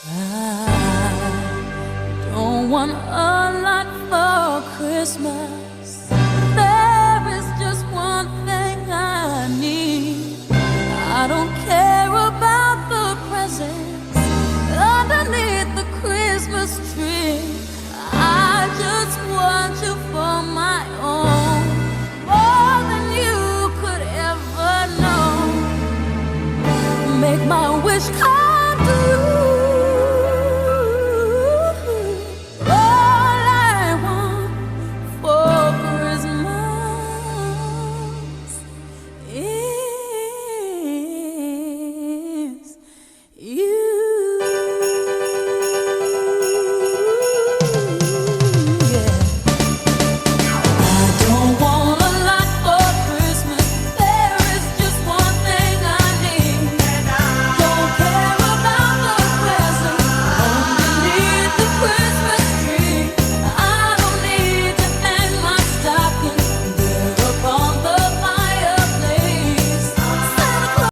I don't want a lot for Christmas. There is just one thing I need. I don't care about the presents underneath the Christmas tree. I just want you for my own, more than you could ever know. Make my wish come